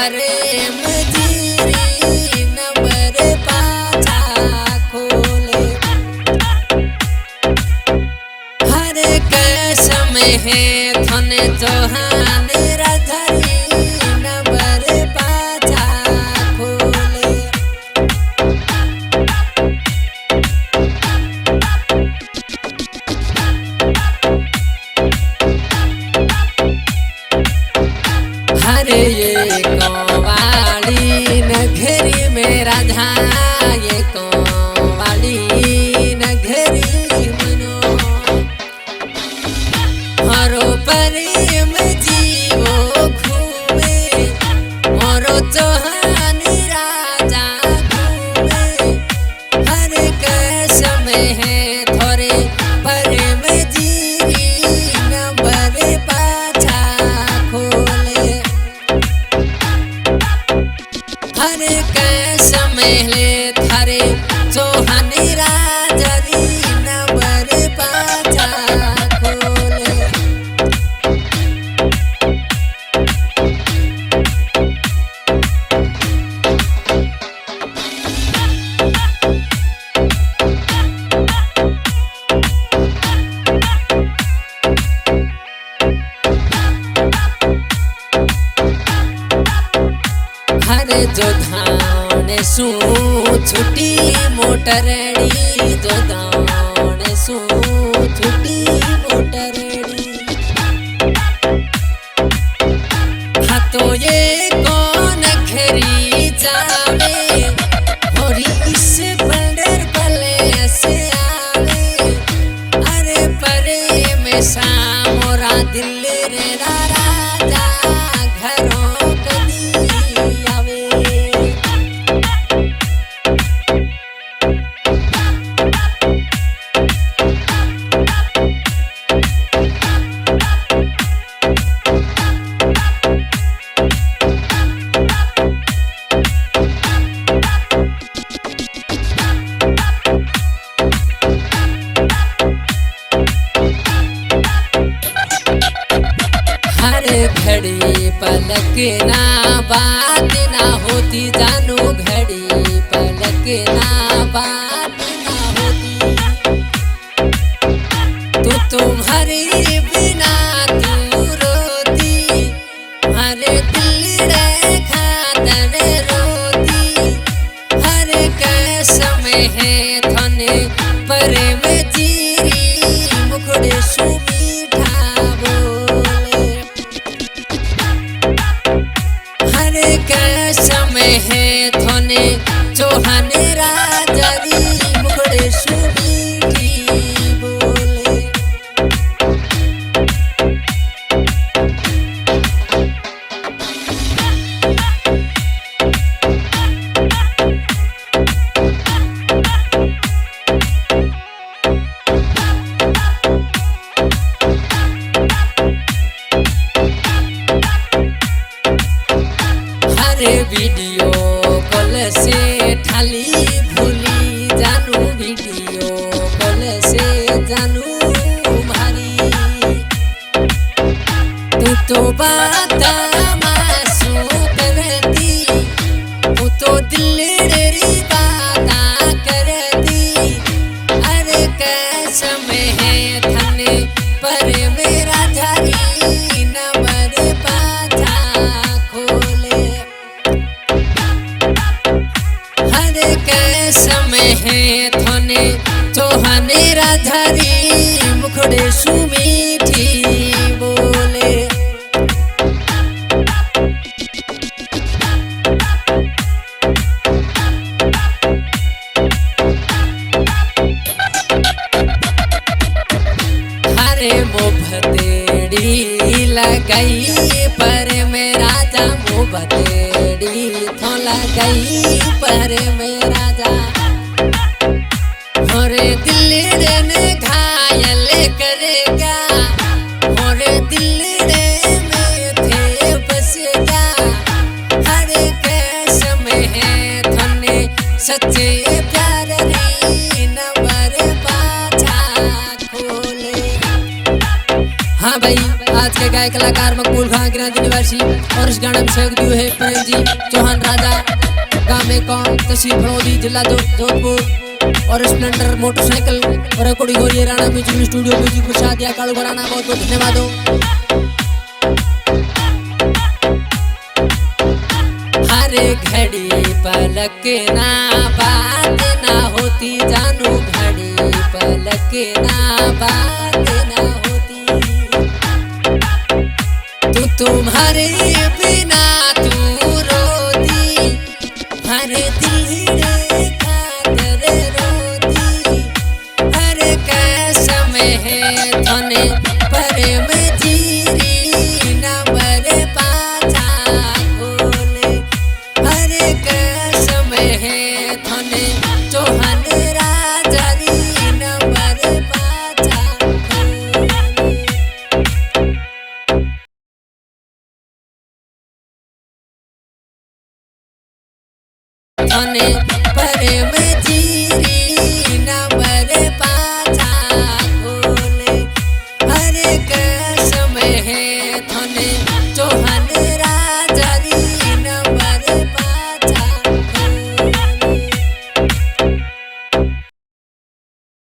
प्रेम जीरी number पाछा खोले। हर कसम है थने चौहान राधारी नंबर पाछा खोले। हरे ये कंवाली नगरी में राधा, ये कंवाली नगरी मनो हरो प्रेम जीवो घूमे मोरो चौहानी राजा घूमे। हर कसम है थोरे प्रेम जीवी नंबर पाछा खोले। हर कसम है थारे चौहानी राजरी नंबर पाछा खोले। हरे जो धाने सू छुट्टी मोटरड़ी, जो धाने सू छुट्टी मोटरड़ी। हाँ तो ये कौन घरी जावे होरी इस बंदर पले से आवे। अरे परे में सामोरा दिल रे राजा घरों कदी आवे। हर घड़ी पलक ना बात ना होती जानू, घड़ी पलक ना बात ना होती। तो तुम्हारे बिना तू रोती, हरे दिल रे खातर रोती। हर कसम है थने प्रेम जीरी मुखड़े सुमीठा बोले। हर कसम है थने चौहान राजरी मुखड़े सुमीठी बोले। हरे वीडियो कॉल से ठाली भूली जानू, वीडियो कॉल से जानू भारी। तू तो बात मासूम करती, तू तो दिल री बात करती। अरे कसम है थने पर मेरा धारी नंबर पाछा खोले। हर कसम है थने चौहान राधारी मुखड़े सुमीठी बोले। हरे मोभतेड़ी लगाई पर में राजा, मोभतेड़ी थो लगाई पर में राजा। होरे दिल रे ने घायल करेगा, होरे दिल रे में थे बसेगा। हर कसम है थने सच्चे प्यार री नंबर पाछा खोले। हाँ भाई आज के गायक कलाकार मकबूल खान क्रांति निवासी और इस गाने में सहयोग दिए है प्रेम जी चौहान राजा गांव में कौन तहसील फड़ौदी जिला जोधपुर और स्प्लेंडर मोटरसाइकिल और रिकॉर्डिंग हो रही है राणा म्यूजिक स्टूडियो म्यूजिक प्रसाद या कालू घराना बहुत बहुत धन्यवाद हो। हर घड़ी पलक ना बात ना होती जानू घड़ी पलक ना बात ना होती तू तुम्हारे बिना तू रोती हर दिल खातर रोती हर कसम है थने प्रेम जीरी नंबर पाछा खोले हर कसम है थने चौहान राजा री नंबर पाछा खोले थने प्रेम